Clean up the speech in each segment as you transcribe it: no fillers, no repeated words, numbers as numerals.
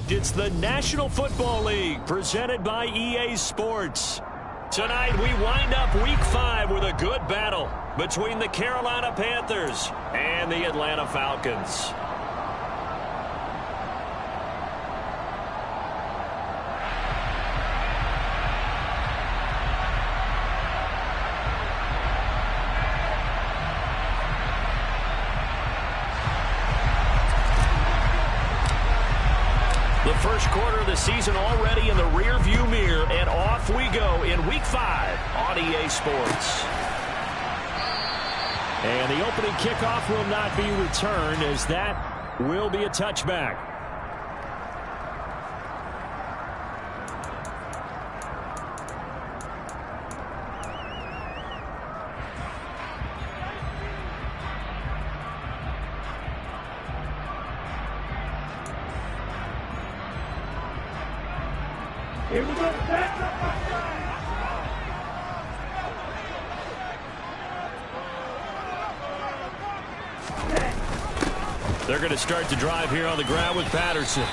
It's the National Football League presented by EA Sports. Tonight we wind up Week 5 with a good battle between the Carolina Panthers and the Atlanta Falcons. The first quarter of the season already in the rear-view mirror, and off we go in Week 5 on EA Sports. And the opening kickoff will not be returned, as that will be a touchback. Here we go. They're going to start the drive here on the ground with Patterson.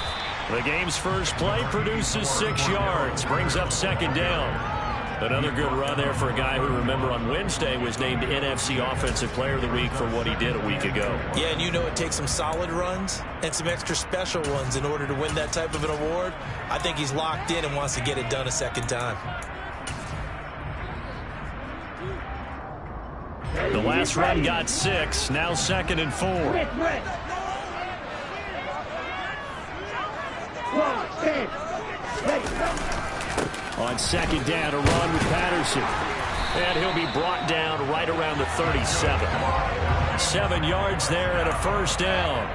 The game's first play produces 6 yards, brings up second down. Another good run there for a guy who, remember, on Wednesday was named NFC Offensive Player of the Week for what he did a week ago. Yeah, and you know it takes some solid runs and some extra special ones in order to win that type of an award. I think he's locked in and wants to get it done a second time. The last run got 6, now 2nd and 4. On second down, a run with Patterson. And he'll be brought down right around the 37. 7 yards there and a first down.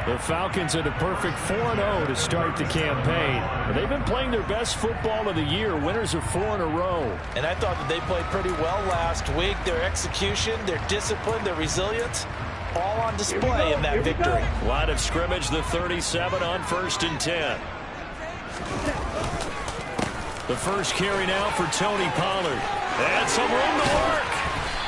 The Falcons are the perfect 4-0 to start the campaign. They've been playing their best football of the year, winners of 4 in a row. And I thought that they played pretty well last week. Their execution, their discipline, their resilience, all on display in that victory. Line of scrimmage, the 37 on 1st and 10. The first carry now for Tony Pollard. And some room to work.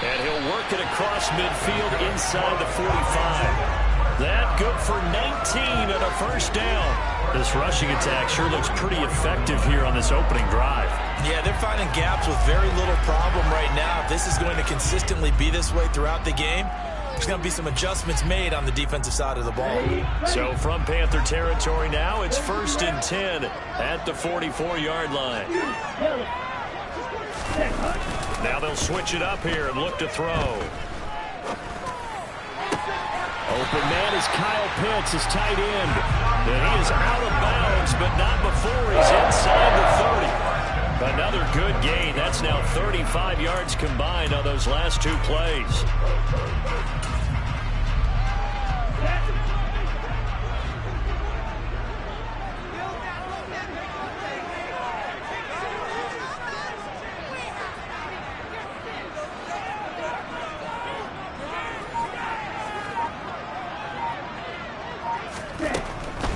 And he'll work it across midfield inside the 45. That good for 19 and a first down. This rushing attack sure looks pretty effective here on this opening drive. Yeah, they're finding gaps with very little problem right now. If this is going to consistently be this way throughout the game, there's going to be some adjustments made on the defensive side of the ball. So from Panther territory now, it's 1st and 10 at the 44-yard line. Now they'll switch it up here and look to throw. Open man is Kyle Pitts, his tight end. And he is out of bounds, but not before he's inside the 30. Another good gain. That's now 35 yards combined on those last 2 plays.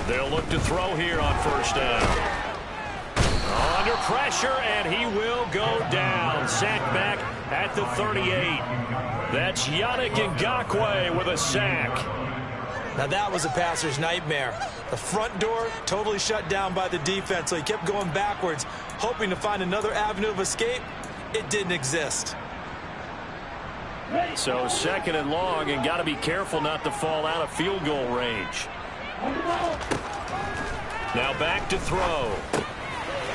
They'll look to throw here on 1st down. Under pressure, and he will go down. Sacked back at the 38. That's Yannick Ngakoue with a sack. Now that was a passer's nightmare. The front door totally shut down by the defense, so he kept going backwards, hoping to find another avenue of escape. It didn't exist. So 2nd and long, and got to be careful not to fall out of field goal range. Now back to throw.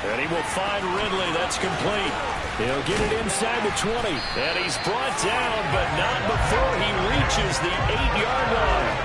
And he will find Ridley. That's complete. He'll get it inside the 20. And he's brought down, but not before he reaches the 8-yard line.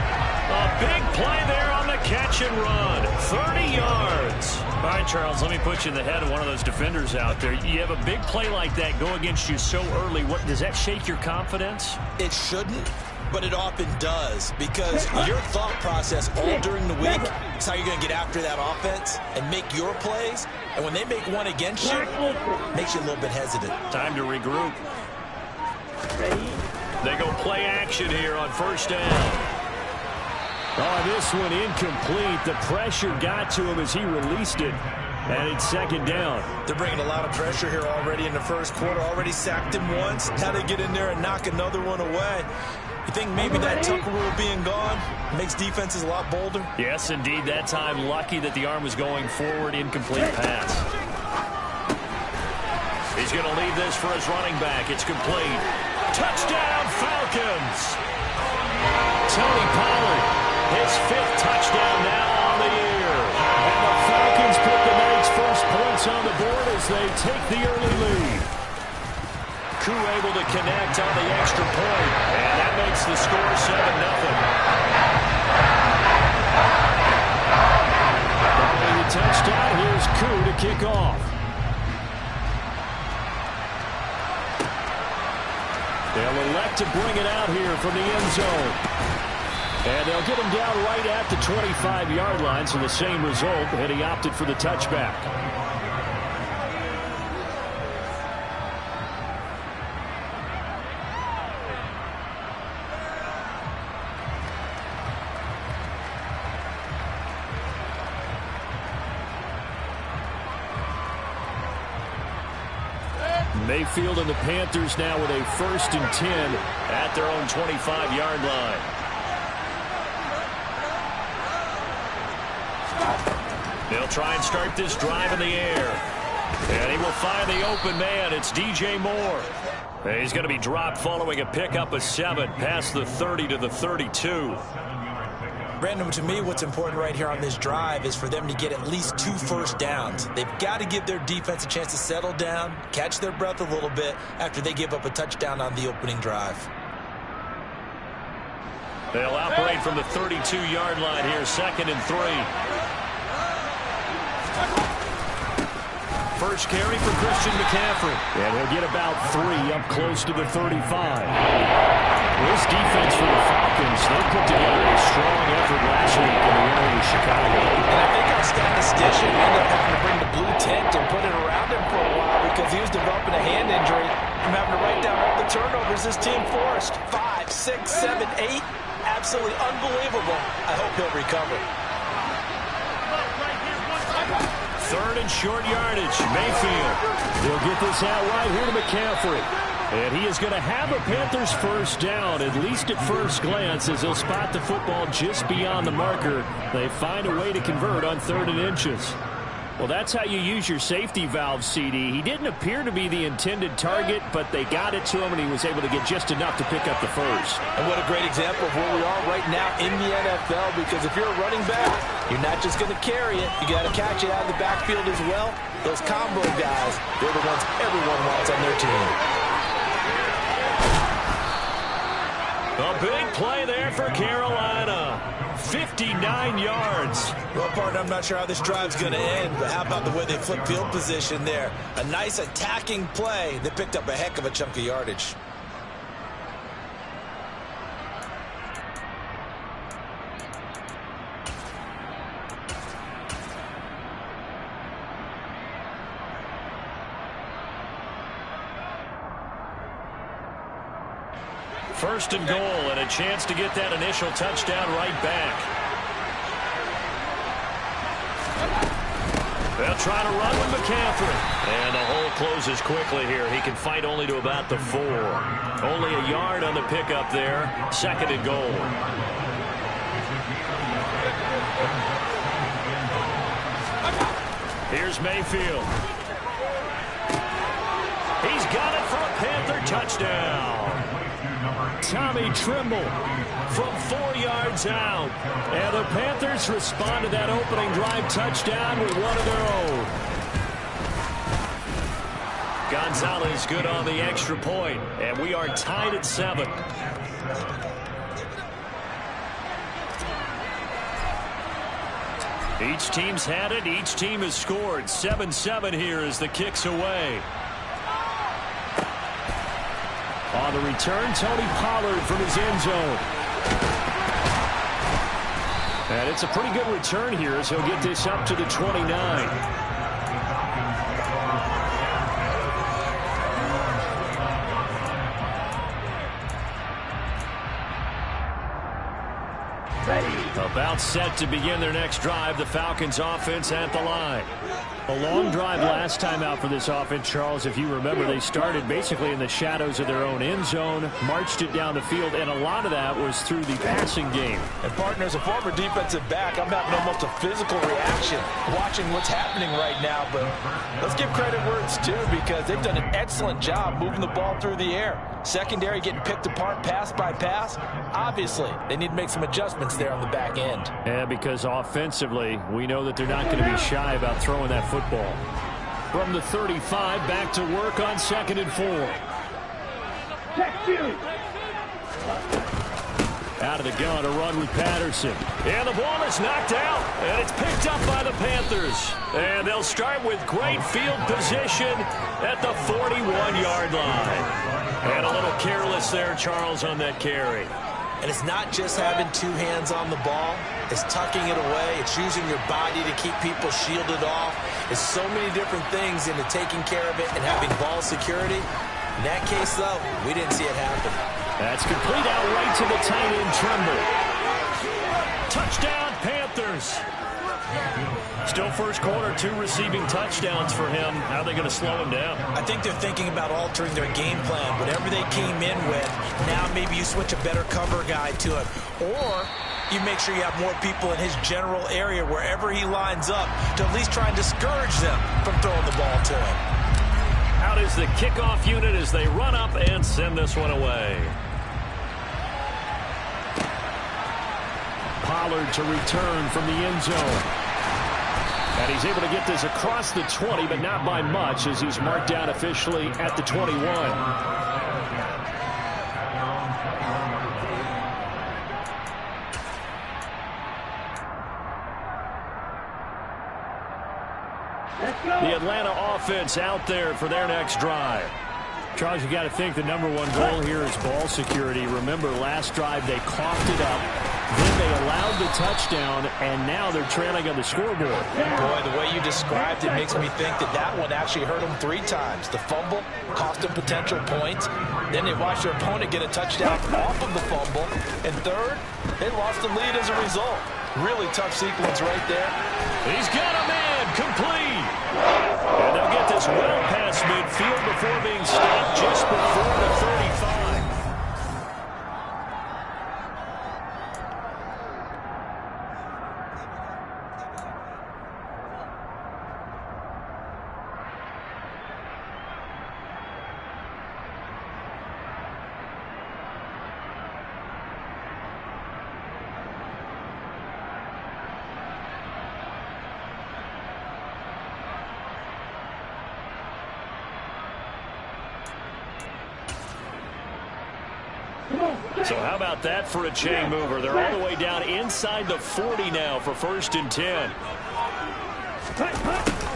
A big play there on the catch and run. 30 yards. All right, Charles, let me put you in the head of one of those defenders out there. You have a big play like that go against you so early. What, does that shake your confidence? It shouldn't, but it often does, because your thought process all during the week is how you're going to get after that offense and make your plays. And when they make one against you, it makes you a little bit hesitant. Time to regroup. They go play action here on 1st down. Oh, this one incomplete. The pressure got to him as he released it. And it's 2nd down. They're bringing a lot of pressure here already in the first quarter. Already sacked him once. Now they get in there and knock another one away. You think maybe that Tucker rule being gone makes defenses a lot bolder? Yes, indeed. That time, lucky that the arm was going forward. Incomplete pass. He's going to leave this for his running back. It's complete. Touchdown, Falcons! Tony Pollard, his 5th touchdown now on the year. And the Falcons put the night's first points on the board as they take the early lead. Koo able to connect on the extra point, and that makes the score 7-0. Following the touchdown, here's Koo to kick off. They'll elect to bring it out here from the end zone. And they'll get him down right at the 25-yard line, so the same result, and he opted for the touchback. Mayfield and the Panthers now with a 1st and 10 at their own 25-yard line. They'll try and start this drive in the air. And he will find the open man. It's DJ Moore. He's going to be dropped following a pickup of 7 past the 30 to the 32. Brandon, to me, what's important right here on this drive is for them to get at least 2 first downs. They've got to give their defense a chance to settle down, catch their breath a little bit after they give up a touchdown on the opening drive. They'll operate from the 32-yard line here, 2nd and 3. First carry for Christian McCaffrey. And he'll get about 3 up close to the 35. This defense for the Falcons, they put together a strong effort last week in the win over Chicago. And I think our statistician ended up having to bring the blue tent and put it around him for a while because he was developing a hand injury from having to write down all the turnovers this team forced. 5, 6, 7, 8. Absolutely unbelievable. I hope he'll recover. 3rd and short yardage. Mayfield. They'll get this out right here to McCaffrey. And he is going to have a Panthers first down, at least at first glance, as he'll spot the football just beyond the marker. They find a way to convert on 3rd and inches. Well, that's how you use your safety valve, CD. He didn't appear to be the intended target, but they got it to him, and he was able to get just enough to pick up the first. And what a great example of where we are right now in the NFL, because if you're a running back, you're not just going to carry it. You got to catch it out of the backfield as well. Those combo guys, they're the ones everyone wants on their team. A big play there for Carolina. 59 yards. Well, partner, I'm not sure how this drive's going to end, but how about the way they flip field position there? A nice attacking play. They picked up a heck of a chunk of yardage. First and goal, and a chance to get that initial touchdown right back. They'll try to run with McCaffrey. And the hole closes quickly here. He can fight only to about the 4. Only a yard on the pickup there. 2nd and goal. Here's Mayfield. He's got it for a Panther touchdown. Tommy Trimble from 4 yards out. And the Panthers respond to that opening drive touchdown with one of their own. Gonzalez good on the extra point, and we are tied at 7. Each team's had it. Each team has scored. 7-7 here as the kick's away. On the return, Tony Pollard from his end zone. And it's a pretty good return here as he'll get this up to the 29. About set to begin their next drive, the Falcons offense at the line. A long drive last time out for this offense, Charles. If you remember, they started basically in the shadows of their own end zone, marched it down the field, and a lot of that was through the passing game. And, partner, as a former defensive back, I'm having almost a physical reaction watching what's happening right now. But let's give credit where it's due, because they've done an excellent job moving the ball through the air. Secondary getting picked apart pass by pass. Obviously, they need to make some adjustments there on the back end. Yeah, because offensively, we know that they're not going to be shy about throwing that football. From the 35, back to work on 2nd and 4. Out of the gun, a run with Patterson. And the ball is knocked out, and it's picked up by the Panthers. And they'll start with great field position at the 41-yard line. And a little careless there, Charles, on that carry. And it's not just having two hands on the ball. It's tucking it away. It's using your body to keep people shielded off. There's so many different things into taking care of it and having ball security. In that case, though, we didn't see it happen. That's complete out right to the tight end, Tremble. Touchdown, Panthers. Still first quarter, 2 receiving touchdowns for him. How are they going to slow him down? I think they're thinking about altering their game plan. Whatever they came in with, now maybe you switch a better cover guy to him. Or you make sure you have more people in his general area wherever he lines up to at least try and discourage them from throwing the ball to him. Out is the kickoff unit as they run up and send this one away. Pollard to return from the end zone. And he's able to get this across the 20, but not by much, as he's marked down officially at the 21. The Atlanta offense out there for their next drive. Charles, you got to think the #1 goal here is ball security. Remember, last drive they coughed it up. Then they allowed the touchdown, and now they're trailing on the scoreboard. Boy, the way you described it makes me think that that one actually hurt them 3 times. The fumble cost them potential points. Then they watched their opponent get a touchdown off of the fumble. And third, they lost the lead as a result. Really tough sequence right there. He's got a man complete. And they'll get this well past midfield before being stopped just before the 35. So how about that for a chain mover? They're all the way down inside the 40 now for 1st and 10.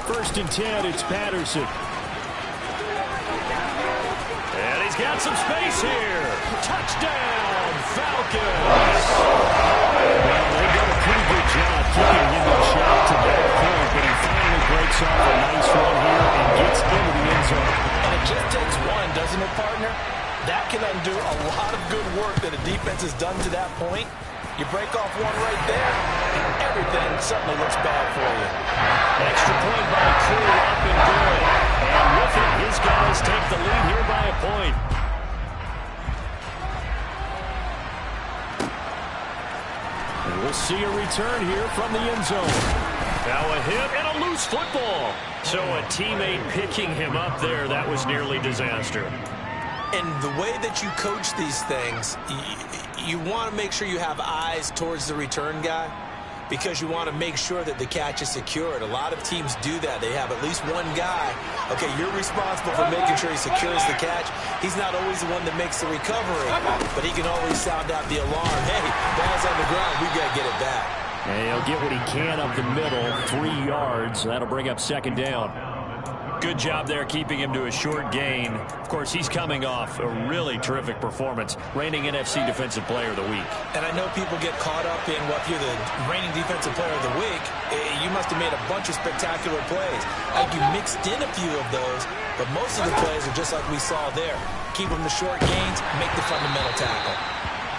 1st and 10, it's Patterson. And he's got some space here. Touchdown, Falcons. Well, they've done a pretty good job keeping him in check to that point, but he finally breaks off a nice run here and gets into the end zone. And it just takes one, doesn't it, partner? That can undo a lot of good work that a defense has done to that point. You break off one right there, and everything suddenly looks bad for you. Extra point by Crew, up and good. And with it, his guys take the lead here by a point. And we'll see a return here from the end zone. Now a hit and a loose football. So a teammate picking him up there, that was nearly disaster. And the way that you coach these things, you want to make sure you have eyes towards the return guy, because you want to make sure that the catch is secured. A lot of teams do that. They have at least one guy. Okay, you're responsible for making sure he secures the catch. He's not always the one that makes the recovery, but he can always sound out the alarm. Hey, ball's on the ground. We got to get it back. And he'll get what he can up the middle, 3 yards. That'll bring up 2nd down. Good job there keeping him to a short gain. Of course, he's coming off a really terrific performance, reigning NFC Defensive Player of the Week. And I know people get caught up in what you're the reigning Defensive Player of the Week. You must have made a bunch of spectacular plays. I think you mixed in a few of those, but most of the plays are just like we saw there. Keep them to short gains, make the fundamental tackle.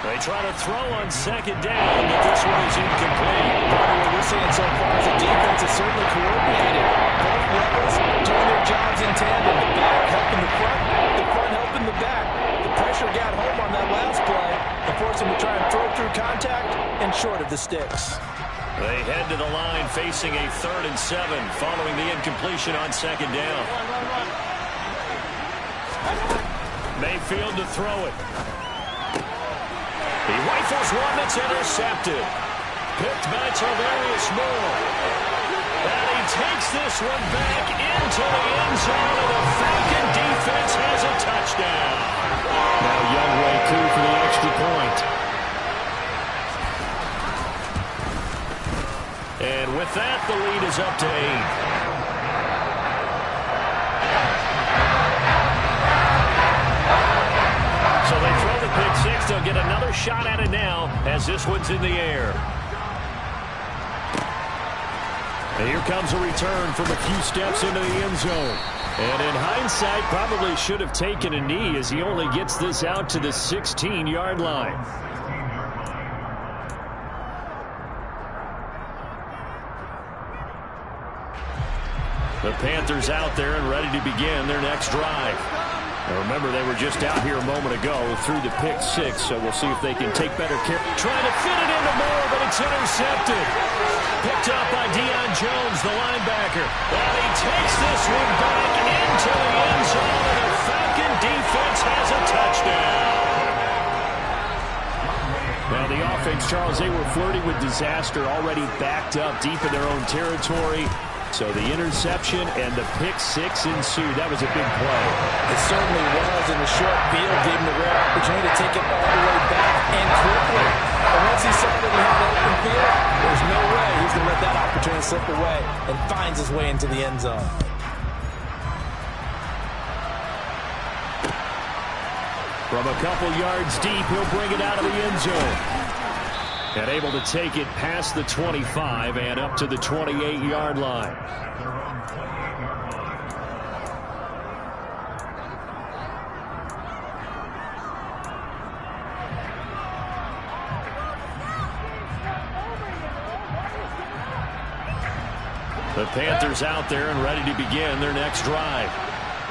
They try to throw on second down, but this one is incomplete. What we're seeing so far is the defense is certainly coordinated. Both levels doing their jobs in tandem. The back helping the front helping the back. The pressure got home on that last play and forced them to try and throw through contact and short of the sticks. They head to the line facing a 3rd and 7 following the incompletion on second down. Mayfield to throw it. He rifles one that's intercepted. Picked by Tarvarius Moore. And he takes this one back into the end zone, and the Falcon defense has a touchdown. Now Youngway coup for the extra point. And with that, the lead is up to 8. So they throw the pick six. They'll get another shot at it now as this one's in the air. And here comes a return from a few steps into the end zone. And in hindsight, probably should have taken a knee as he only gets this out to the 16-yard line. The Panthers out there and ready to begin their next drive. Now remember, they were just out here a moment ago through the pick six, so we'll see if they can take better care. Trying to fit it into Moore, but it's intercepted. Picked up by Deion Jones, the linebacker. And he takes this one back into the end zone, and the Falcon defense has a touchdown. Now the offense, Charles, they were flirting with disaster, already backed up deep in their own territory. So the interception and the pick six ensued. That was a big play. It certainly was, and the short field gave him the rare opportunity to take it all the way back and quickly. And once he saw that he had an open field, there's no way he's going to let that opportunity slip away, and finds his way into the end zone. From a couple yards deep, he'll bring it out of the end zone. And able to take it past the 25 and up to the 28-yard line. The Panthers out there and ready to begin their next drive.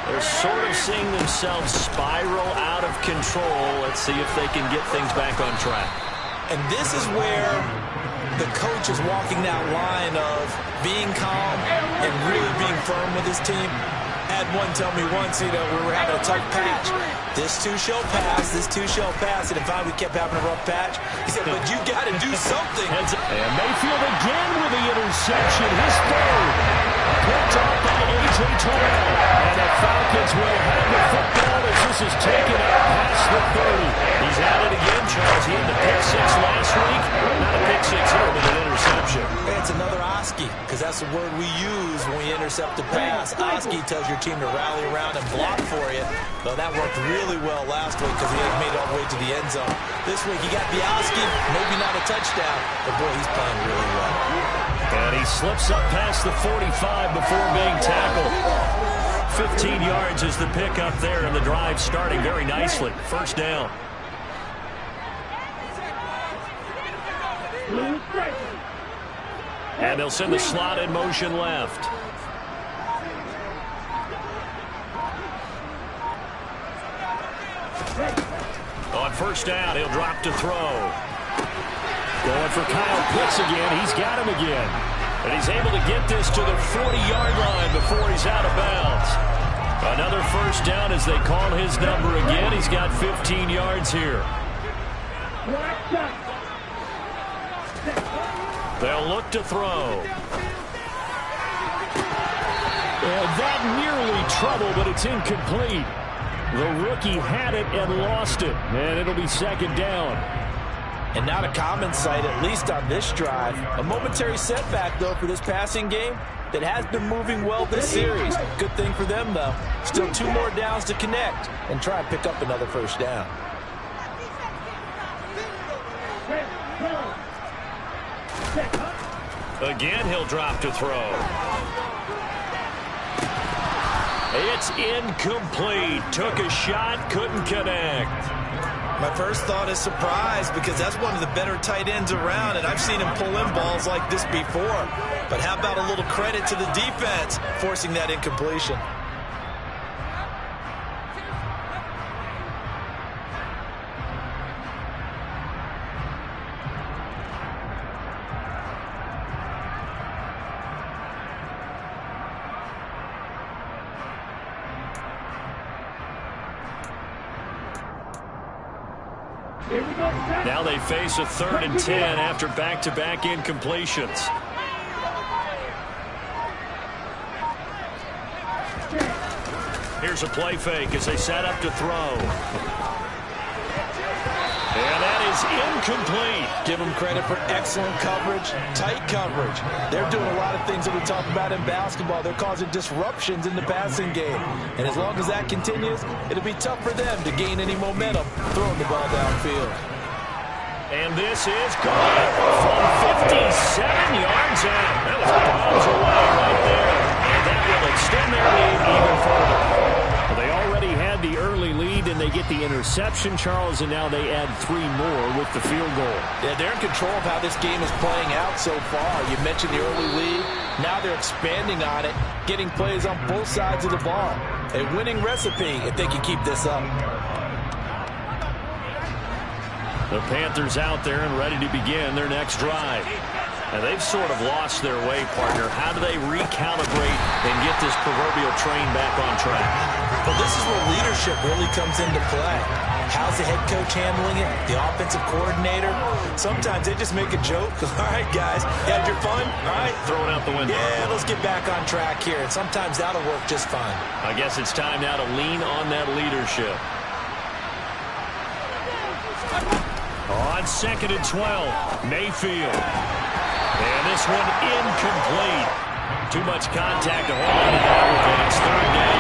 They're sort of seeing themselves spiral out of control. Let's see if they can get things back on track. And this is where the coach is walking that line of being calm and really being firm with his team. Had one tell me once, we were having a tough patch. This too shall pass, this too shall pass. And in fact, we kept having a rough patch. He said, but you got to do something. And Mayfield again with the interception, his third. Picked off by A.J. Terrell. And the Falcons will have the football as this is taken out past the 30. He's at it again, Charles. He had the pick six last week. Not a pick six here, but an interception. It's another Oski, because that's the word we use when we intercept a pass. Oski tells your team to rally around and block for you. But that worked really well last week because he had made it all the way to the end zone. This week he got the Oski, maybe not a touchdown, but boy, he's playing really well. And he slips up past the 45 before being tackled. 15 yards is the pickup there, and the drive starting very nicely. First down. And they'll send the slot in motion left. On first down, he'll drop to throw. Going for Kyle Pitts again. He's got him again. And he's able to get this to the 40-yard line before he's out of bounds. Another first down as they call his number again. He's got 15 yards here. They'll look to throw. And that nearly trouble, but it's incomplete. The rookie had it and lost it. And it'll be second down. And not a common sight, at least on this drive. A momentary setback, though, for this passing game that has been moving well this series. Good thing for them, though. Still 2 more downs to connect and try and pick up another first down. Again, he'll drop to throw. It's incomplete. Took a shot, couldn't connect. My first thought is surprise because that's one of the better tight ends around, and I've seen him pull in balls like this before. But how about a little credit to the defense forcing that incompletion? Now they face a 3rd and 10 after back-to-back incompletions. Here's a play fake as they set up to throw. And that is incomplete. Give them credit for excellent coverage, tight coverage. They're doing a lot of things that we talk about in basketball. They're causing disruptions in the passing game. And as long as that continues, it'll be tough for them to gain any momentum throwing the ball downfield. And this is good from 57 yards out. That was bombs away right there. And that will extend their lead even further. Well, they already had the early lead, and they get the interception, Charles, and now they add 3 more with the field goal. Yeah, they're in control of how this game is playing out so far. You mentioned the early lead. Now they're expanding on it, getting plays on both sides of the ball. A winning recipe if they can keep this up. The Panthers out there and ready to begin their next drive. And they've sort of lost their way, partner. How do they recalibrate and get this proverbial train back on track? Well, this is where leadership really comes into play. How's the head coach handling it? The offensive coordinator? Sometimes they just make a joke. All right, guys, you had your fun? All right. Throw it out the window. Yeah, let's get back on track here. And sometimes that'll work just fine. I guess it's time now to lean on that leadership. On 2nd and 12, Mayfield. And this one incomplete. Too much contact to hold on to that one. It's 3rd down.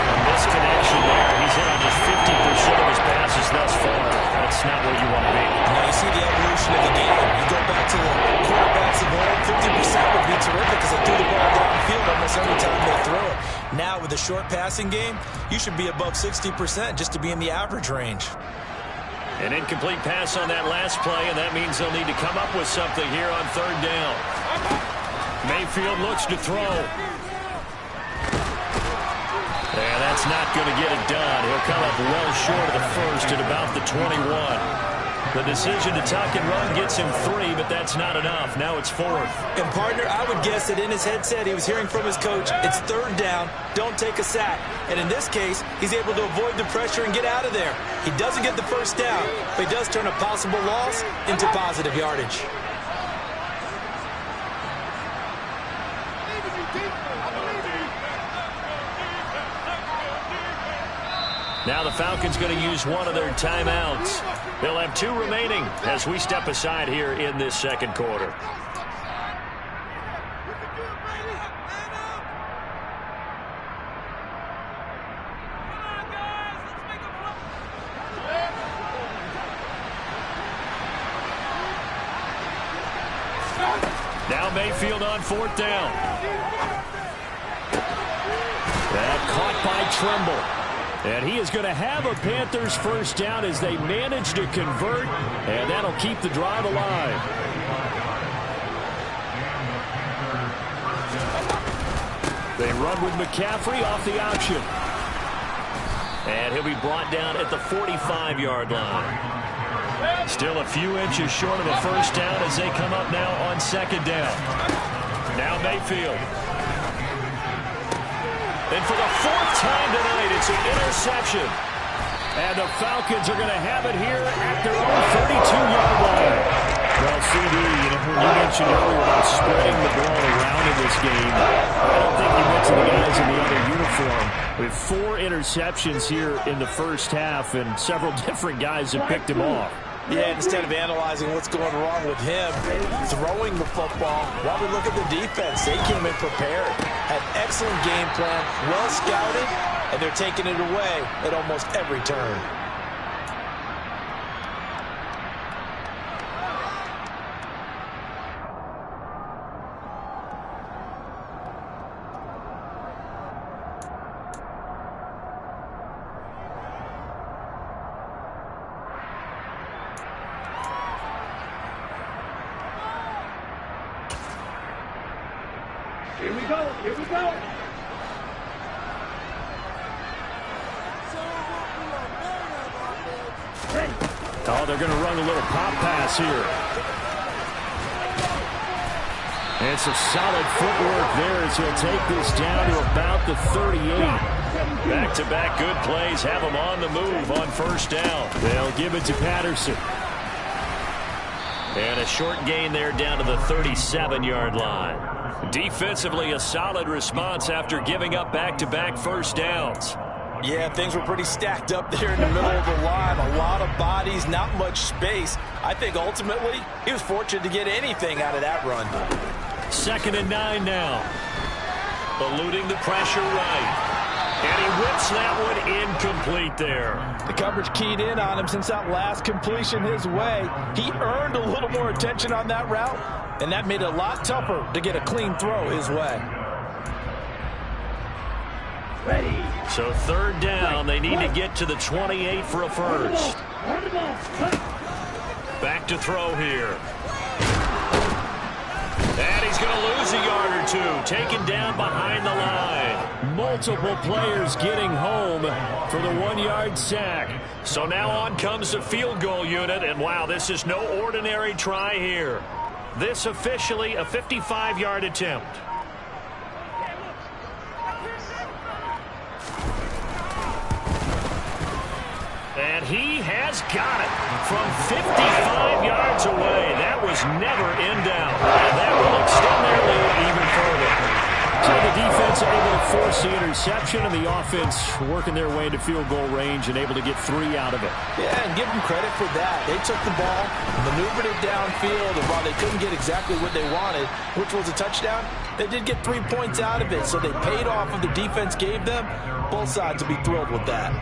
A misconnection there. He's hit on just 50% of his passes thus far. That's not where you want to be. Now you see the evolution of the game. You go back to the quarterbacks of old, 50% would be terrific because they threw the ball downfield almost every time they throw it. Now with a short passing game, you should be above 60% just to be in the average range. An incomplete pass on that last play, and that means they'll need to come up with something here on 3rd down. Mayfield looks to throw. And that's not going to get it done. He'll come up well short of the first at about the 21. The decision to tuck and run gets him 3, but that's not enough. Now it's 4th. And, partner, I would guess that in his headset he was hearing from his coach, it's 3rd down, don't take a sack. And in this case, he's able to avoid the pressure and get out of there. He doesn't get the first down, but he does turn a possible loss into positive yardage. Now the Falcons going to use one of their timeouts. They'll have 2 remaining as we step aside here in this 2nd quarter. Now Mayfield on 4th down. That caught by Tremble. And he is going to have a Panthers first down as they manage to convert, and that'll keep the drive alive. They run with McCaffrey off the option. And he'll be brought down at the 45-yard line. Still a few inches short of a first down as they come up now on 2nd down. Now Mayfield. And for the 4th time tonight, it's an interception. And the Falcons are going to have it here at their own 32-yard line. Well, CD, when you mentioned earlier about spreading the ball around in this game, I don't think you mentioned the guys in the other uniform. With 4 interceptions here in the first half, and several different guys have picked him off. Yeah, instead of analyzing what's going wrong with him throwing the football, while we look at the defense, they came in prepared, had excellent game plan, well scouted, and they're taking it away at almost every turn. Here we go. Here we go. Oh, they're going to run a little pop pass here. And some solid footwork there as he'll take this down to about the 38. Back-to-back good plays have him on the move on first down. They'll give it to Patterson. And a short gain there down to the 37-yard line. Defensively, a solid response after giving up back-to-back first downs. Yeah, things were pretty stacked up there in the middle of the line. A lot of bodies, not much space. I think ultimately he was fortunate to get anything out of that run. 2nd and 9 now. Eluding the pressure right. And he whips that one incomplete there. The coverage keyed in on him since that last completion his way. He earned a little more attention on that route, and that made it a lot tougher to get a clean throw his way. Ready. So 3rd down, they need to get to the 28 for a first. Back to throw here. And he's going to lose a yard or two, taken down behind the line. Multiple players getting home for the 1-yard sack. So now on comes the field goal unit, and wow, this is no ordinary try here. This officially a 55-yard attempt. And he has got it from 55 yards away. That was never in doubt. And that will extend their lead even further. So the defense able to force the interception, and the offense working their way into field goal range and able to get 3 out of it. Yeah, and give them credit for that. They took the ball, maneuvered it downfield, and while they couldn't get exactly what they wanted, which was a touchdown, they did get 3 points out of it. So they paid off what the defense gave them. Both sides will be thrilled with that.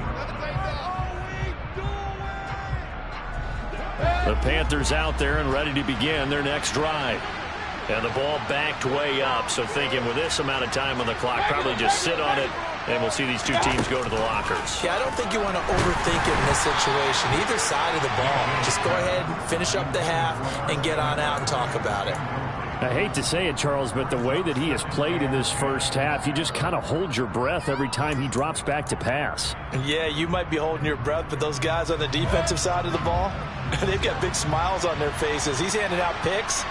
The Panthers out there and ready to begin their next drive. And the ball backed way up, so thinking with this amount of time on the clock, probably just sit on it, and we'll see these two teams go to the lockers. Yeah, I don't think you want to overthink it in this situation. Either side of the ball. Just go ahead and finish up the half and get on out and talk about it. I hate to say it, Charles, but the way that he has played in this first half, you just kind of hold your breath every time he drops back to pass. Yeah, you might be holding your breath, but those guys on the defensive side of the ball, they've got big smiles on their faces. He's handing out picks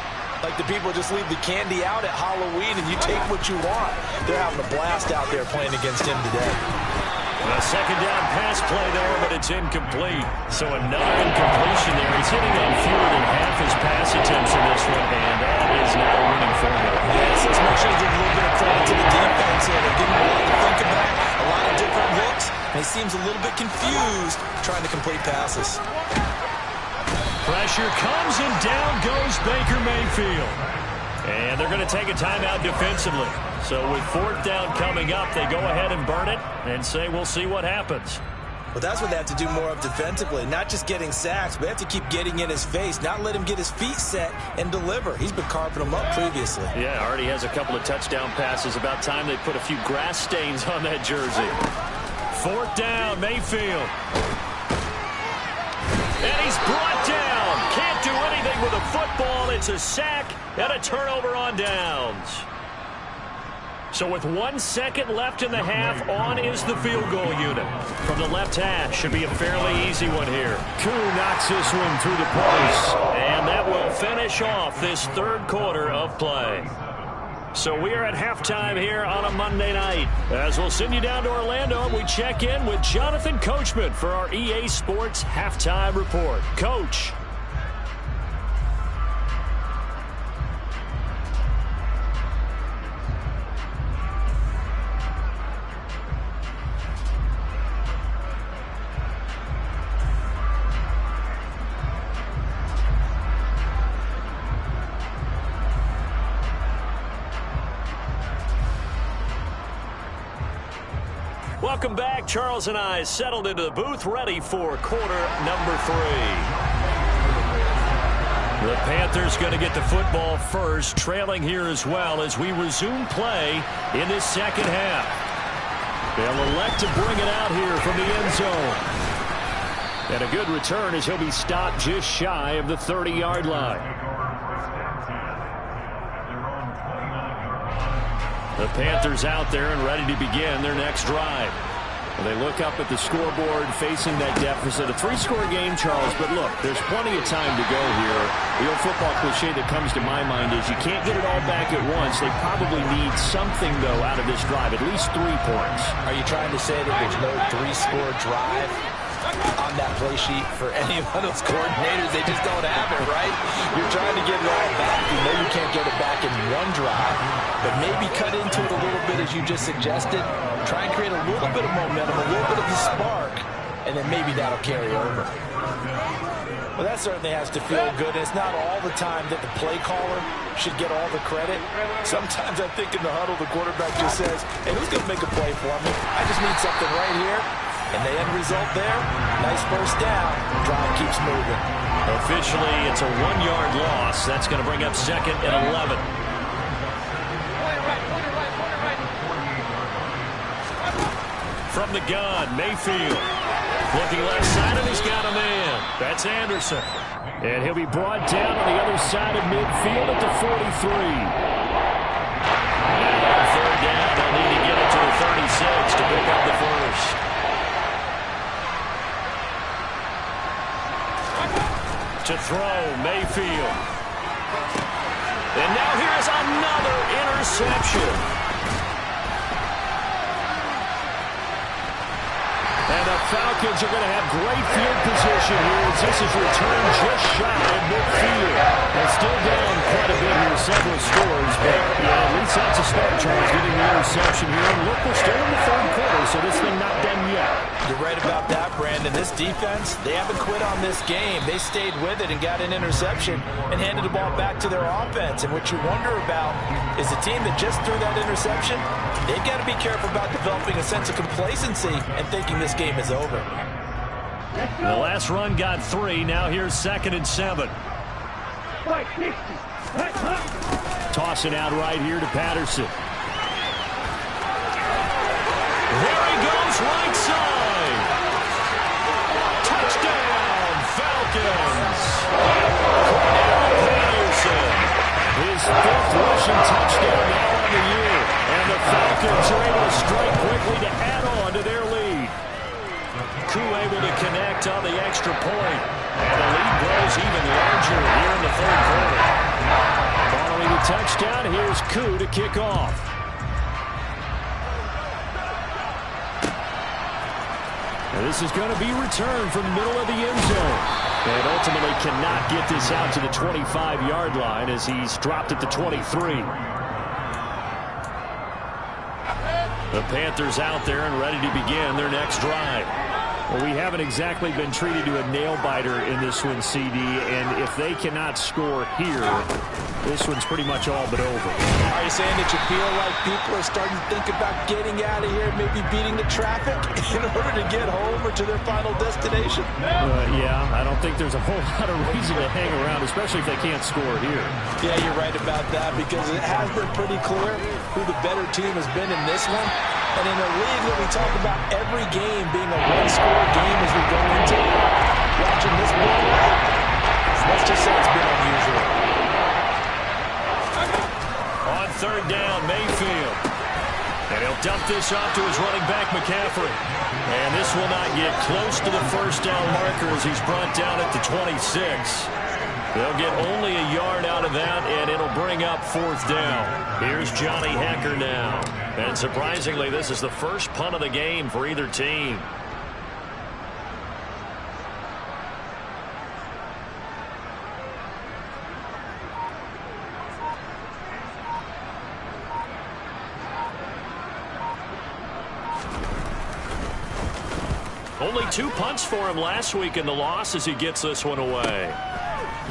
like the people just leave the candy out at Halloween and you take what you want. They're having a blast out there playing against him today. A 2nd down pass play there, but it's incomplete. So another incompletion there. He's hitting on fewer than half his pass attempts in this one, and that is not a winning formula. Yes, let's make sure to give a little bit of credit to the defense here. They're giving him a lot to think about, a lot of different looks, and he seems a little bit confused trying to complete passes. Pressure comes, and down goes Baker Mayfield. And they're going to take a timeout defensively. So with 4th down coming up, they go ahead and burn it and say we'll see what happens. Well, that's what they have to do more of defensively. Not just getting sacks, but they have to keep getting in his face, not let him get his feet set and deliver. He's been carving them up previously. Yeah, already has a couple of touchdown passes. About time they put a few grass stains on that jersey. 4th down, Mayfield. And he's brought down. Can't do anything with a football. It's a sack and a turnover on downs. So with 1 second left in the half, on is the field goal unit. From the left hash, should be a fairly easy one here. Koo knocks this one through the post. And that will finish off this 3rd quarter of play. So we are at halftime here on a Monday night. As we'll send you down to Orlando, and we check in with Jonathan Coachman for our EA Sports Halftime Report. Coach. Welcome back. Charles and I settled into the booth, ready for quarter number 3. The Panthers going to get the football first, trailing here as well as we resume play in this 2nd half. They'll elect to bring it out here from the end zone. And a good return as he'll be stopped just shy of the 30-yard line. The Panthers out there and ready to begin their next drive. Well, they look up at the scoreboard facing that deficit. A 3-score game, Charles, but look, there's plenty of time to go here. The old football cliche that comes to my mind is you can't get it all back at once. They probably need something, though, out of this drive, at least 3 points. Are you trying to say that there's no 3-score drive on that play sheet for any of those coordinators? They just don't have it, right? You're trying to get it all back. You know you can't get it back in one drive, but maybe cut into it a little bit as you just suggested. Try and create a little bit of momentum, a little bit of a spark, and then maybe that'll carry over. Well, that certainly has to feel good. It's not all the time that the play caller should get all the credit. Sometimes I think in the huddle, the quarterback just says, hey, who's going to make a play for me? I just need something right here. And the end result there, nice first down. Drive keeps moving. Officially, it's a 1-yard loss. That's going to bring up 2nd and 11. From the gun, Mayfield. Looking left side, and he's got a man. That's Anderson. And he'll be brought down on the other side of midfield at the 43. And on 3rd down, they'll need to get it to the 36 to pick up the first. To throw, Mayfield. And now here is another interception. And the Falcons are going to have great field position here as this is returned just shy of midfield. They're still down quite a bit here, several scores, but yeah, at least that's a start, Charles, getting the interception here. And look, we're still in the 3rd quarter, so this thing not done yet. You're right about that, Brandon. This defense, they haven't quit on this game. They stayed with it and got an interception and handed the ball back to their offense. And what you wonder about is the team that just threw that interception, they've got to be careful about developing a sense of complacency and thinking this game is over. The last run got 3. Now here's 2nd and 7. Toss it out right here to Patterson. There he goes, right side. Touchdown, Falcons. Patterson. His 5th rushing touchdown now on the year. And the Falcons are able to strike quickly to add on to their lead. Koo able to connect on the extra point. And the lead grows even larger here in the 3rd quarter. Following the touchdown, here's Koo to kick off. And this is going to be returned from the middle of the end zone. And ultimately cannot get this out to the 25-yard line as he's dropped at the 23. The Panthers out there and ready to begin their next drive. Well, we haven't exactly been treated to a nail-biter in this one, CD, and if they cannot score here, this one's pretty much all but over. Are you saying that you feel like people are starting to think about getting out of here, maybe beating the traffic in order to get home or to their final destination? Yeah, I don't think there's a whole lot of reason to hang around, especially if they can't score here. Yeah, you're right about that because it has been pretty clear who the better team has been in this one. And in a league that we talk about every game being a 1-score game as we go into watching this ball, let's just say it's been unusual. On 3rd down, Mayfield. And he'll dump this off to his running back, McCaffrey. And this will not get close to the 1st down marker as he's brought down at the 26. They'll get only a yard out of that, and it'll bring up 4th down. Here's Johnny Hecker now. And surprisingly, this is the first punt of the game for either team. Only 2 punts for him last week in the loss as he gets this one away.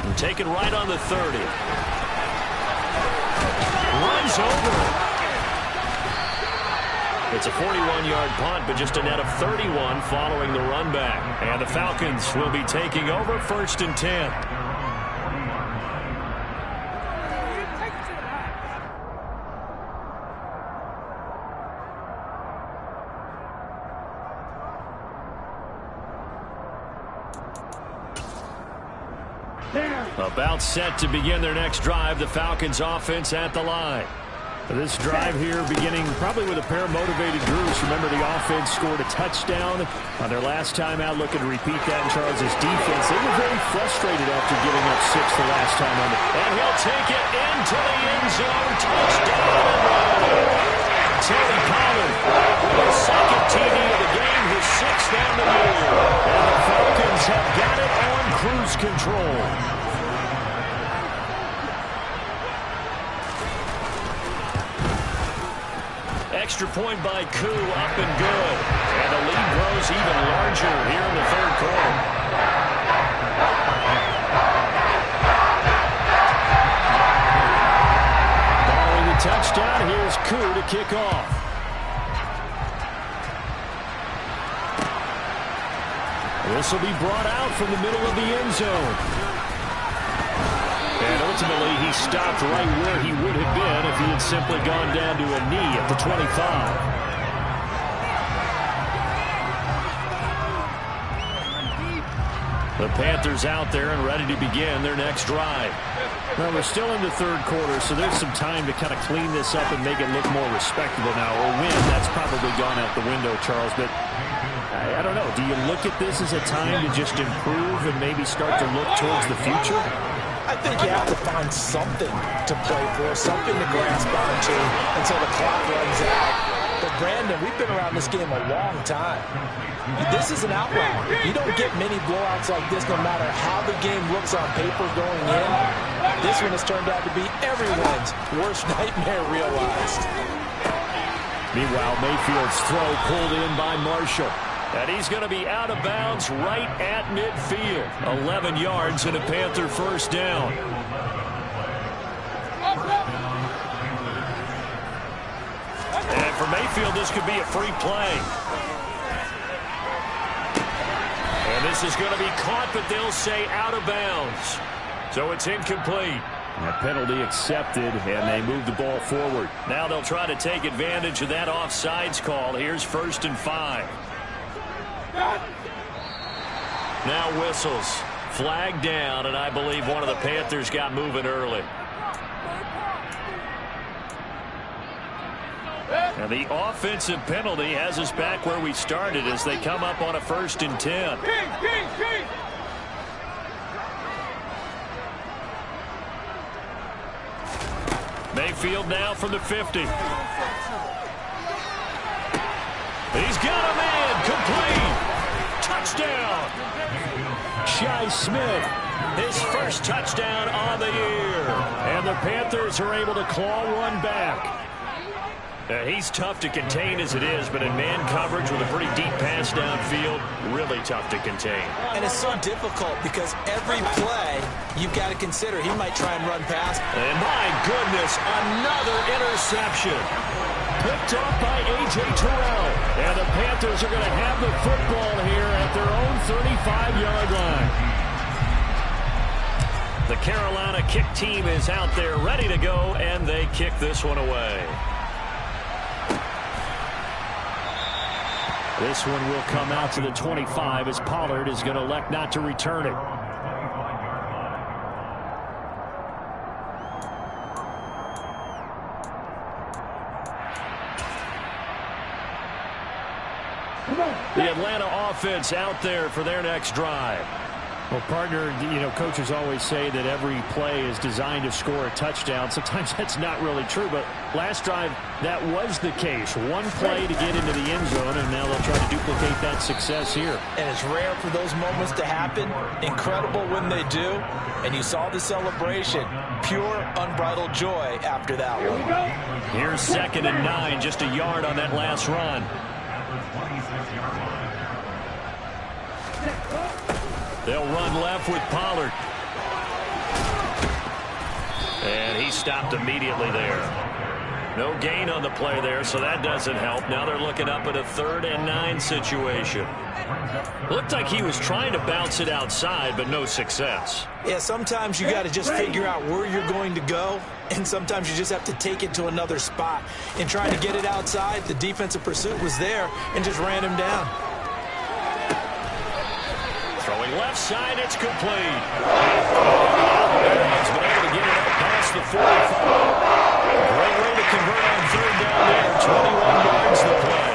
And taken right on the 30. Runs over. It's a 41-yard punt, but just a net of 31 following the run back. And the Falcons will be taking over 1st and 10. About set to begin their next drive, the Falcons offense at the line. This drive here beginning probably with a pair of motivated groups. Remember, the offense scored a touchdown on their last time out, looking to repeat that in Charles' defense. They were very frustrated after giving up 6 the last time on it. And he'll take it into the end zone. Touchdown. Tony Pollard with his second TD of the game, his 6th on the year. And the Falcons have got it on cruise control. Extra point by Koo, up and good. And the lead grows even larger here in the third quarter. Following the touchdown, here's Koo to kick off. This will be brought out from the middle of the end zone. And ultimately, he stopped right where he would have been if he had simply gone down to a knee at the 25. The Panthers out there and ready to begin their next drive. Well, we're still in the third quarter, so there's some time to kind of clean this up and make it look more respectable now. Or win, that's probably gone out the window, Charles. But I don't know. Do you look at this as a time to just improve and maybe start to look towards the future? I think you have to find something to play for, something to grasp onto until the clock runs out. But, Brandon, we've been around this game a long time. This is an outlier. You don't get many blowouts like this no matter how the game looks on paper going in. This one has turned out to be everyone's worst nightmare realized. Meanwhile, Mayfield's throw pulled in by Marshall. And he's going to be out of bounds right at midfield. 11 yards and a Panther first down. And for Mayfield, this could be a free play. And this is going to be caught, but they'll say out of bounds. So it's incomplete. A penalty accepted, and they move the ball forward. Now they'll try to take advantage of that offsides call. Here's 1st and 5. Now whistles. Flag down, and I believe one of the Panthers got moving early. And the offensive penalty has us back where we started as they come up on a 1st and 10. Mayfield now from the 50. He's got a man complete. Touchdown. Shi Smith, his first touchdown on the year. And the Panthers are able to claw one back. He's tough to contain as it is, but in man coverage with a pretty deep pass downfield, really tough to contain. And it's so difficult because every play you've got to consider he might try and run past. And my goodness, another interception. Picked off by A.J. Terrell. And the Panthers are going to have the football here at their own 35-yard line. The Carolina kick team is out there ready to go, and they kick this one away. This one will come out to the 25 as Pollard is going to elect not to return it. The Atlanta offense out there for their next drive. Well, partner, coaches always say that every play is designed to score a touchdown. Sometimes that's not really true, but last drive, that was the case. One play to get into the end zone, and now they'll try to duplicate that success here. And it's rare for those moments to happen. Incredible when they do. And you saw the celebration. Pure, unbridled joy after that one. Here's 2nd and 9, just a yard on that last run. They'll run left with Pollard. And he stopped immediately there. No gain on the play there, so that doesn't help. Now they're looking up at a 3rd and 9 situation. Looked like he was trying to bounce it outside, but no success. Yeah, sometimes you got to just figure out where you're going to go, and sometimes you just have to take it to another spot. In trying to get it outside, the defensive pursuit was there and just ran him down. Throwing left side, it's complete. He's been able to get it up past the 45. Great way to convert on third down there. 21 yards the play.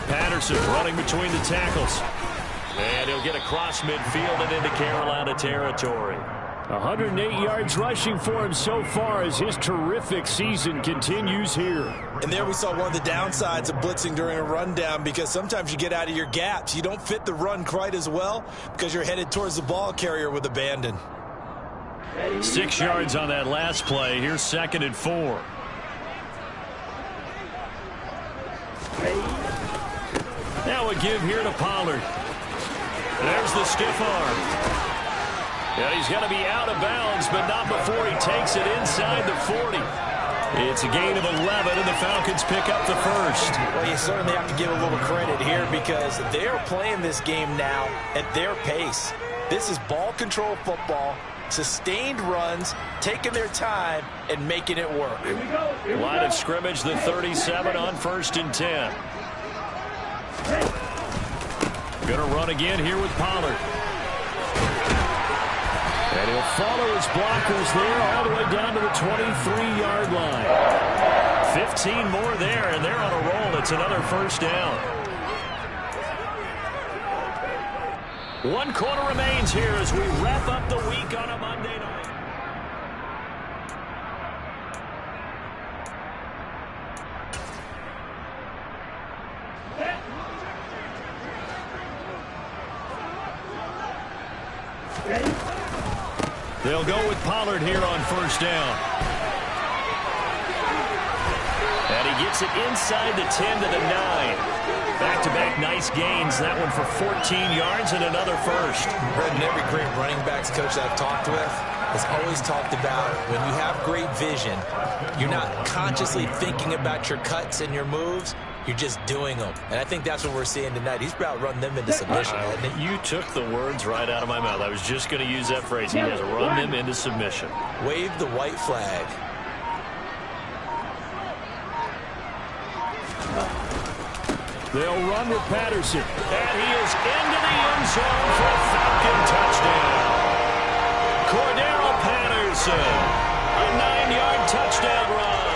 Patterson running between the tackles. And he'll get across midfield and into Carolina territory. 108 yards rushing for him so far as his terrific season continues here. And there we saw one of the downsides of blitzing during a rundown, because sometimes you get out of your gaps. You don't fit the run quite as well because you're headed towards the ball carrier with abandon. 6 yards on that last play. Here's 2nd and 4. Now a give here to Pollard. There's the stiff arm. And he's going to be out of bounds, but not before he takes it inside the 40. It's a gain of 11, and the Falcons pick up the first. Well, you certainly have to give a little credit here because they're playing this game now at their pace. This is ball control football, sustained runs, taking their time, and making it work. Line of scrimmage, the 37 on 1st and 10. Going to run again here with Pollard. And he'll follow his blockers there all the way down to the 23-yard line. 15 more there, and they're on a roll. It's another first down. 1 quarter remains here as we wrap up the week on a Monday night. They'll go with Pollard here on 1st down. And he gets it inside the 10 to the 9. Back-to-back nice gains. That one for 14 yards and another first. Brendan, every great running backs coach that I've talked with has always talked about when you have great vision, you're not consciously thinking about your cuts and your moves. You're just doing them. And I think that's what we're seeing tonight. He's about run them into submission. You took the words right out of my mouth. I was just going to use that phrase. He has run them into submission. Wave the white flag. They'll run with Patterson. And he is into the end zone for a Falcon touchdown. Cordero Patterson. A 9-yard touchdown run.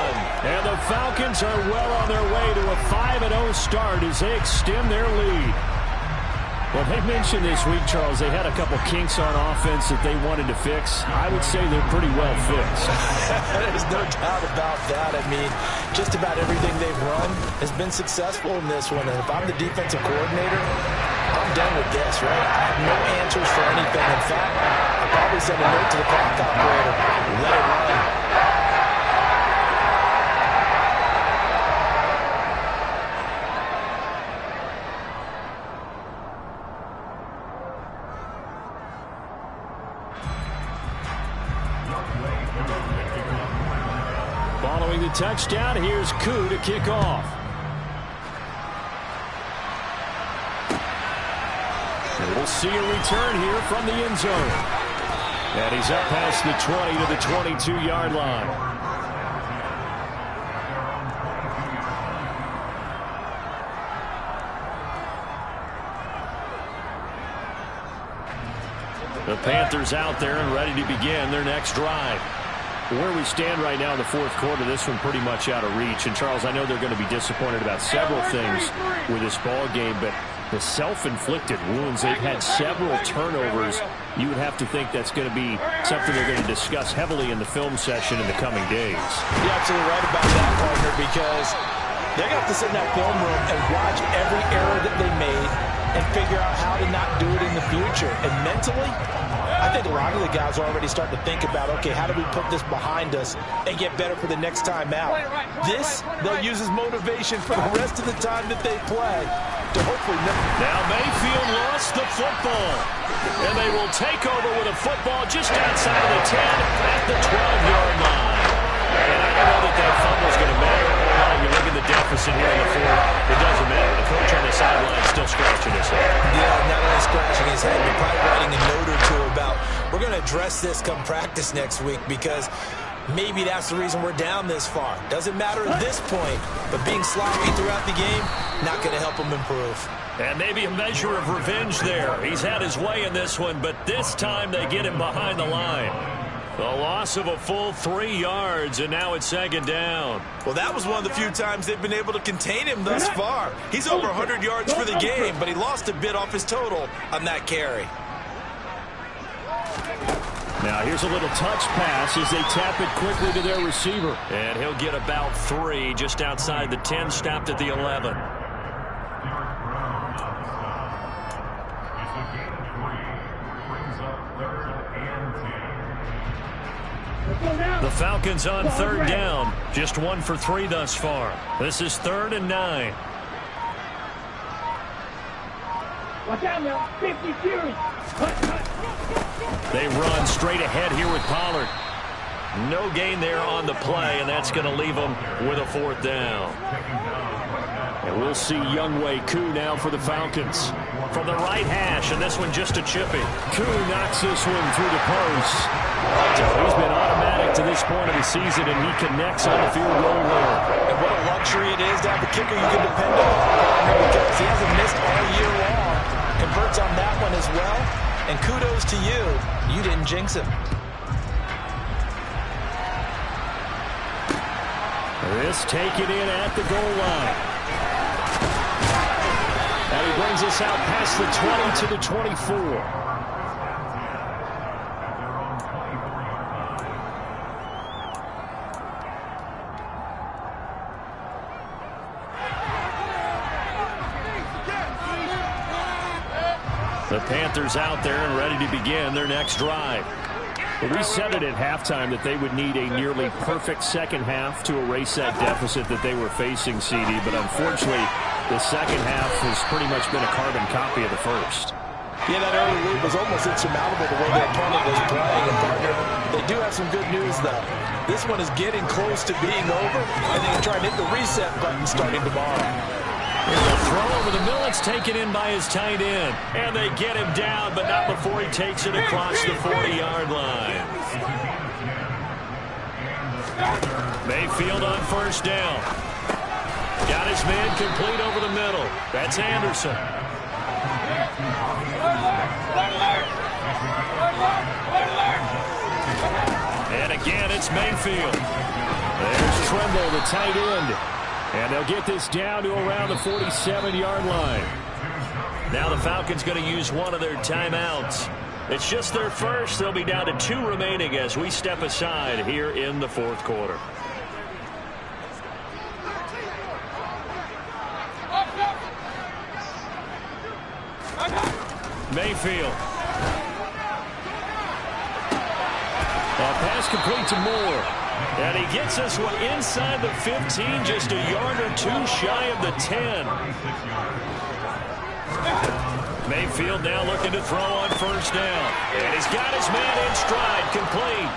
And the Falcons are well on their way to a 5-0 start as they extend their lead. Well, they mentioned this week, Charles, they had a couple kinks on offense that they wanted to fix. I would say they're pretty well fixed. There's no doubt about that. I mean, just about everything they've run has been successful in this one. And if I'm the defensive coordinator, I'm done with this, right? I have no answers for anything. In fact, I'll probably send a note to the clock operator. Let it run. Following the touchdown, here's Koo to kick off. And we'll see a return here from the end zone. And he's up past the 20 to the 22-yard line. The Panthers out there and ready to begin their next drive. Where we stand right now in the 4th quarter, this one pretty much out of reach. And, Charles, I know they're going to be disappointed about several things with this ball game, but the self-inflicted wounds, they've had several turnovers. You would have to think that's going to be something they're going to discuss heavily in the film session in the coming days. You're absolutely right about that, partner, because they're going to have to sit in that film room and watch every error that they made and figure out how to not do it in the future. And mentally, I think a lot of the guys are already starting to think about, okay, how do we put this behind us and get better for the next time out? This, they'll use as motivation for the rest of the time that they play to hopefully Now Mayfield lost the football. And they will take over with a football just outside of the 10 at the 12-yard line. And I don't know that that fumble's going to matter. You look at the deficit here in the 4th. It doesn't matter. The coach on the sideline is still scratching his head. Yeah, not only scratching his head, but probably writing a note or two about, we're going to address this come practice next week because maybe that's the reason we're down this far. Doesn't matter at this point, but being sloppy throughout the game, not going to help them improve. And maybe a measure of revenge there. He's had his way in this one, but this time they get him behind the line. The loss of a full 3 yards, and now it's 2nd down. Well, that was one of the few times they've been able to contain him thus far. He's over 100 yards for the game, but he lost a bit off his total on that carry. Now here's a little touch pass as they tap it quickly to their receiver. And he'll get about 3 just outside the 10, stopped at the 11. The Falcons on 3rd down. Just 1 for 3 thus far. This is 3rd and 9. Watch out now, 50 series. They run straight ahead here with Pollard. No gain there on the play, and that's going to leave them with a 4th down. And we'll see Younghoe Koo now for the Falcons. From the right hash, and this one just a chippy. Koo knocks this one through the post. So he's been automatic to this point of the season, and he connects on the field goal there. And what a luxury it is to have a kicker you can depend on, because he hasn't missed all year long. Converts on that one as well, and kudos to you. You didn't jinx him. This taken in at the goal line. And he brings us out past the 20 to the 24. The Panthers out there and ready to begin their next drive. We said it at halftime that they would need a nearly perfect second half to erase that deficit that they were facing, CD. But unfortunately, the second half has pretty much been a carbon copy of the first. Yeah, that early lead was almost insurmountable the way their opponent was playing. And partner, they do have some good news, though. This one is getting close to being over, and they can try and hit the reset button starting tomorrow. The throw over the middle, it's taken in by his tight end. And they get him down, but not before he takes it across the 40-yard line. Mayfield on 1st down. Got his man complete over the middle. That's Anderson. And again, it's Mayfield. There's Tremble, the tight end. And they'll get this down to around the 47-yard line. Now the Falcons going to use one of their timeouts. It's just their first. They'll be down to 2 remaining as we step aside here in the 4th quarter. Mayfield. A pass complete to Moore. And he gets this one inside the 15, just a yard or 2 shy of the 10. Mayfield now looking to throw on 1st down. And he's got his man in stride, complete.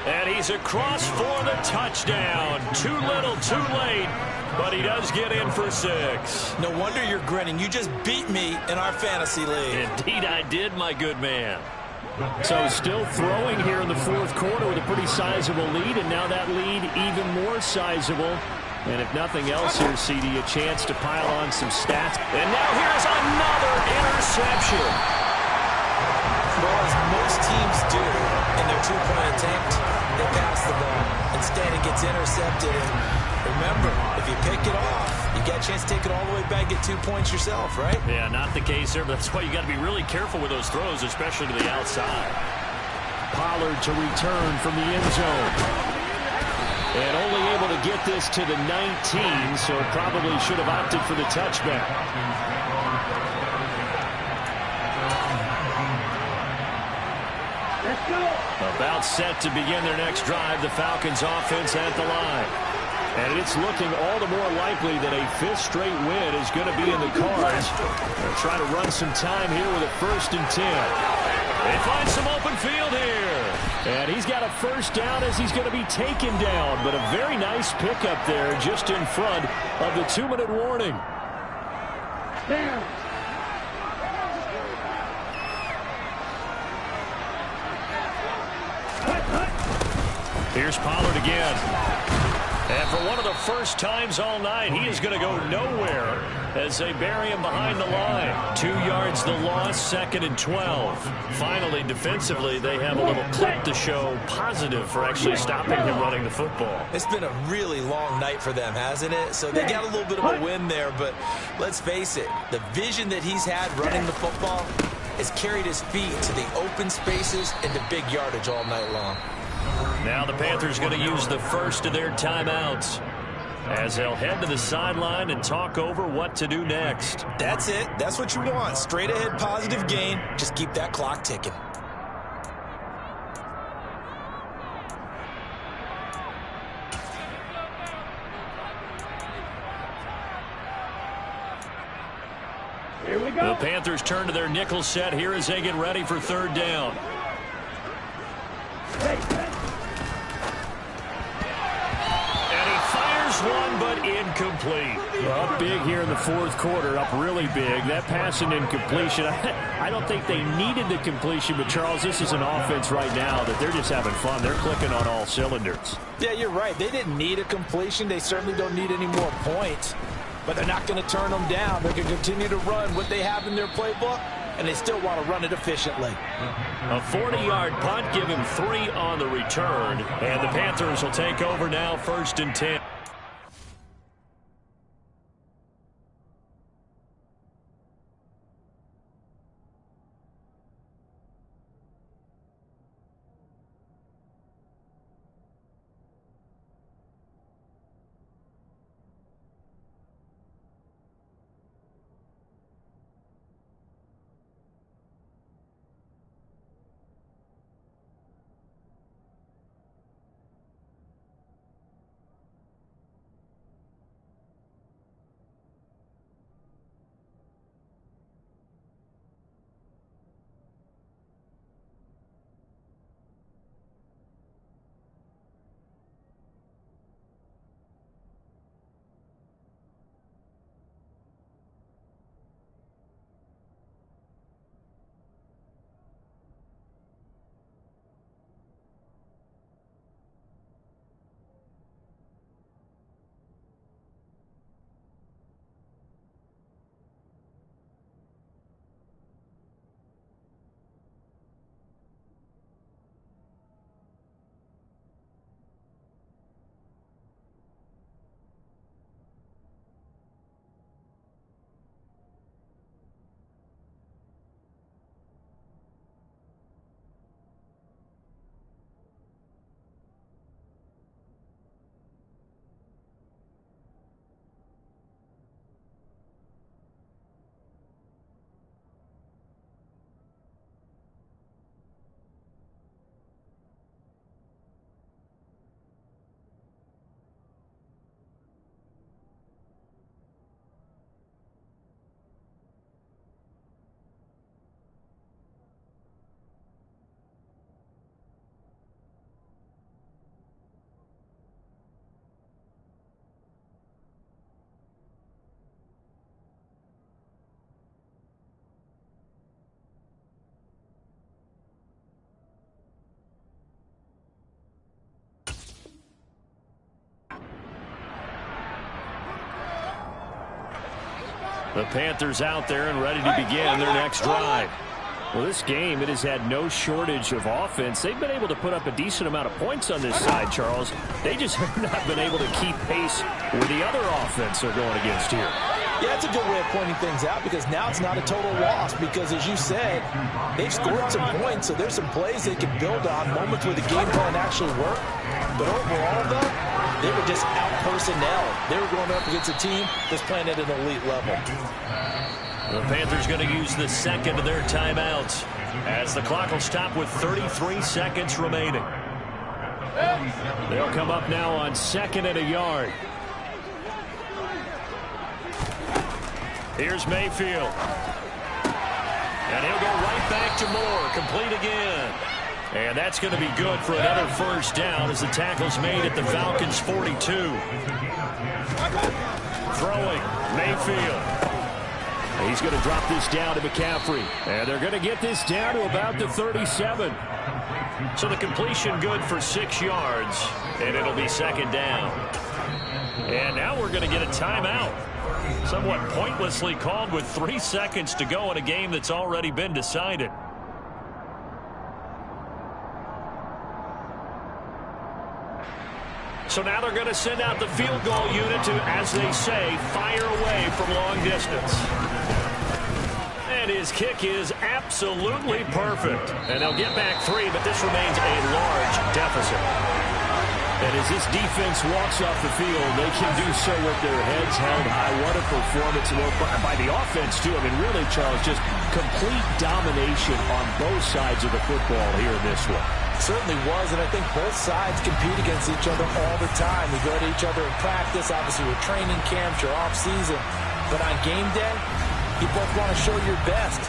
And he's across for the touchdown. Too little, too late, but he does get in for 6. No wonder you're grinning. You just beat me in our fantasy league. Indeed I did, my good man. So still throwing here in the 4th quarter with a pretty sizable lead, and now that lead even more sizable. And if nothing else here, CD, a chance to pile on some stats. And now here's another interception. Well, as most teams do in their 2-point attempt, they pass the ball. Instead, it gets intercepted. And remember, if you pick it off, you got a chance to take it all the way back, get 2 points yourself, right? Yeah, not the case there, but that's why you got to be really careful with those throws, especially to the outside. Pollard to return from the end zone. And only able to get this to the 19, so probably should have opted for the touchback. Let's go. About set to begin their next drive, the Falcons offense at the line. And it's looking all the more likely that a 5th straight win is going to be in the cards. They'll try to run some time here with a 1st and 10. They find some open field here. And he's got a 1st down as he's going to be taken down. But a very nice pickup there just in front of the 2-minute warning. Down. Here's Pollard again. And for one of the first times all night, he is going to go nowhere as they bury him behind the line. 2 yards the loss, 2nd and 12. Finally, defensively, they have a little clip to show positive for actually stopping him running the football. It's been a really long night for them, hasn't it? So they got a little bit of a win there, but let's face it, the vision that he's had running the football has carried his feet to the open spaces and the big yardage all night long. Now the Panthers going to use the first of their timeouts as they'll head to the sideline and talk over what to do next. That's it. That's what you want. Straight ahead positive gain. Just keep that clock ticking. Here we go. The Panthers turn to their nickel set here as they get ready for 3rd down. One, but incomplete. Up big here in the 4th quarter, up really big. That pass and incompletion, I don't think they needed the completion, but Charles, this is an offense right now that they're just having fun. They're clicking on all cylinders. Yeah, you're right. They didn't need a completion. They certainly don't need any more points, but they're not going to turn them down. They're going to continue to run what they have in their playbook, and they still want to run it efficiently. A 40-yard punt, give him 3 on the return, and the Panthers will take over now, 1st and 10. The Panthers out there and ready to begin their next drive. Well, this game, it has had no shortage of offense. They've been able to put up a decent amount of points on this side, Charles. They just have not been able to keep pace with the other offense they're going against here. Yeah, it's a good way of pointing things out because now it's not a total loss because, as you said, they've scored some points, so there's some plays they can build on, moments where the game plan actually worked. But overall, though, they were just out-personnel. They were going up against a team that's playing at an elite level. The Panthers going to use the second of their timeouts as the clock will stop with 33 seconds remaining. They'll come up now on 2nd and a yard. Here's Mayfield. And he'll go right back to Moore. Complete again. And that's going to be good for another first down as the tackle's made at the Falcons' 42. Throwing, Mayfield. He's going to drop this down to McCaffrey. And they're going to get this down to about the 37. So the completion good for 6 yards, and it'll be second down. And now we're going to get a timeout. Somewhat pointlessly called with 3 seconds to go in a game that's already been decided. So now they're going to send out the field goal unit to, as they say, fire away from long distance. And his kick is absolutely perfect. And they'll get back 3, but this remains a large deficit. And as this defense walks off the field, they can do so with their heads held high. What a performance by the offense, too. I mean, really, Charles, just complete domination on both sides of the football here in this one. Certainly was, and I think both sides compete against each other all the time. We go to each other in practice. Obviously, we're training camps, you're off season. But on game day, you both want to show your best.